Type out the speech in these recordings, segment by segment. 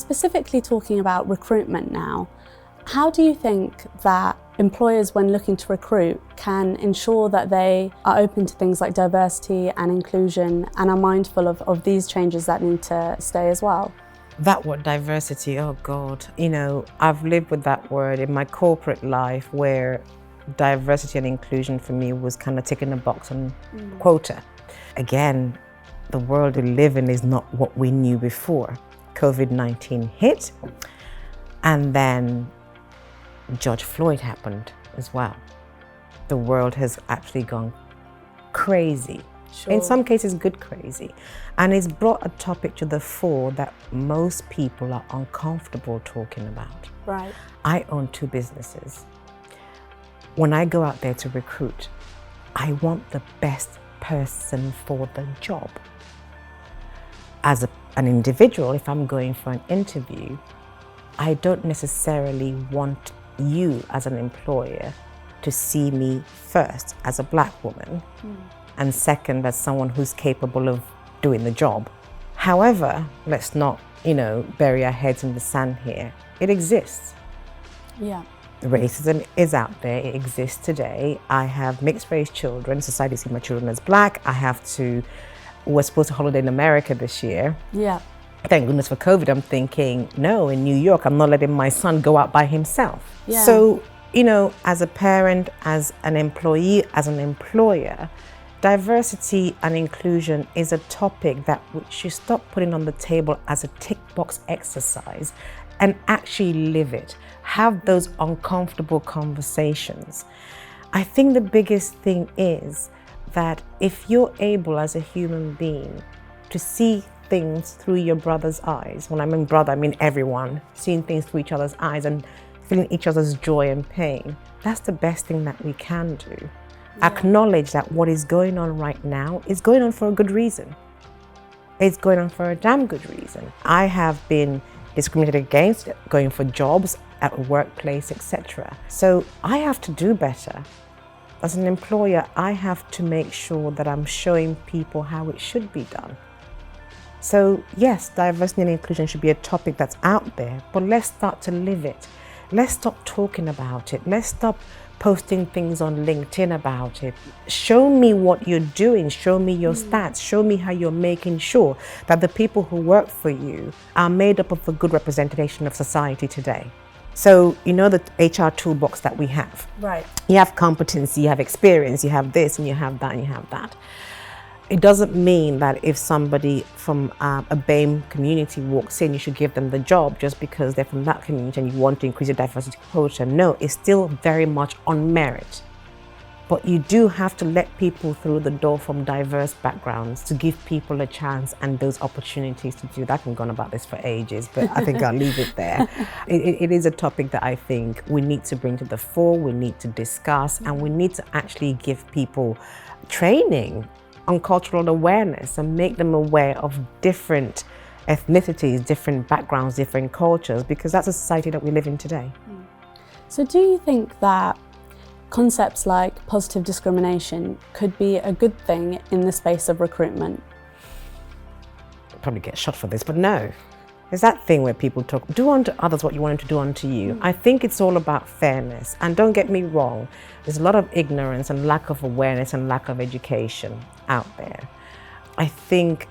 specifically talking about recruitment now, how do you think that employers, when looking to recruit, can ensure that they are open to things like diversity and inclusion and are mindful of these changes that need to stay as well? That word diversity, oh God. I've lived with that word in my corporate life where diversity and inclusion for me was kind of ticking a box on quota. Again, the world we live in is not what we knew before. COVID-19 hit, and then George Floyd happened as well. The world has actually gone crazy. Sure. In some cases, good crazy. And it's brought a topic to the fore that most people are uncomfortable talking about. Right. I own 2 businesses. When I go out there to recruit, I want the best person for the job. As an individual, if I'm going for an interview, I don't necessarily want you as an employer to see me first as a Black woman and second as someone who's capable of doing the job. However, let's not, bury our heads in the sand here. It exists. Yeah. Racism is out there, it exists today. I have mixed race children, society sees my children as Black. We're supposed to holiday in America this year. Yeah. Thank goodness for COVID. I'm thinking, no, in New York, I'm not letting my son go out by himself. Yeah. So, as a parent, as an employee, as an employer, diversity and inclusion is a topic that we should stop putting on the table as a tick box exercise and actually live it. Have those uncomfortable conversations. I think the biggest thing is that if you're able as a human being to see things through your brother's eyes, when I mean brother, I mean everyone, seeing things through each other's eyes and feeling each other's joy and pain, that's the best thing that we can do. Yeah. Acknowledge that what is going on right now is going on for a good reason. It's going on for a damn good reason. I have been discriminated against going for jobs at a workplace, etc. So I have to do better. As an employer, I have to make sure that I'm showing people how it should be done. So yes, diversity and inclusion should be a topic that's out there, but let's start to live it. Let's stop talking about it. Let's stop posting things on LinkedIn about it. Show me what you're doing. Show me your stats. Show me how you're making sure that the people who work for you are made up of a good representation of society today. So, the HR toolbox that we have. Right. You have competency, you have experience, you have this and you have that and you have that. It doesn't mean that if somebody from a BAME community walks in, you should give them the job just because they're from that community and you want to increase your diversity quota. No, it's still very much on merit. But you do have to let people through the door from diverse backgrounds to give people a chance and those opportunities to do that. I've gone about this for ages, but I think I'll leave it there. It is a topic that I think we need to bring to the fore, we need to discuss, and we need to actually give people training on cultural awareness and make them aware of different ethnicities, different backgrounds, different cultures, because that's a society that we live in today. So do you think that concepts like positive discrimination could be a good thing in the space of recruitment? I'll probably get shot for this, but no. There's that thing where people talk, do unto others what you want them to do unto you. I think it's all about fairness. And don't get me wrong, there's a lot of ignorance and lack of awareness and lack of education out there. I think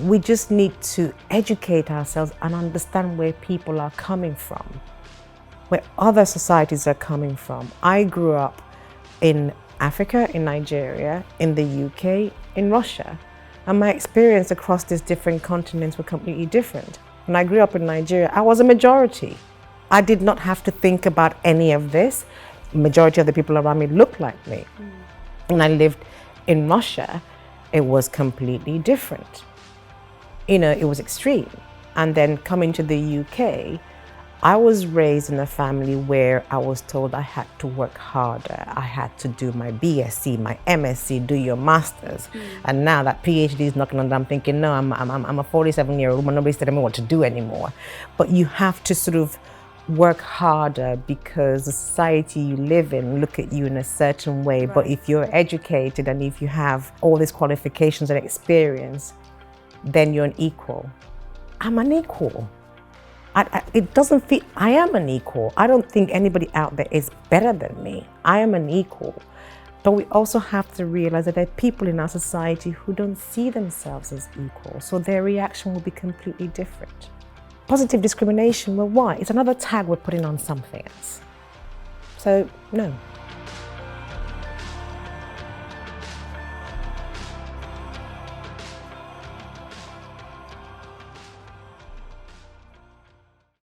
we just need to educate ourselves and understand where people are coming from, where other societies are coming from. I grew up in Africa, in Nigeria, in the UK, in Russia. And my experience across these different continents were completely different. When I grew up in Nigeria, I was a majority. I did not have to think about any of this. Majority of the people around me looked like me. When I lived in Russia, it was completely different. It was extreme. And then coming to the UK, I was raised in a family where I was told I had to work harder. I had to do my BSc, my MSc, do your masters. And now that PhD is knocking on the door, I'm thinking, no, I'm a 47-year-old woman. Nobody's telling me what to do anymore. But you have to sort of work harder because the society you live in look at you in a certain way. Right. But if you're educated and if you have all these qualifications and experience, then you're an equal. I'm an equal. It doesn't feel, I am an equal. I don't think anybody out there is better than me. I am an equal. But we also have to realize that there are people in our society who don't see themselves as equal, so their reaction will be completely different. Positive discrimination, well, why? It's another tag we're putting on something else. So, no.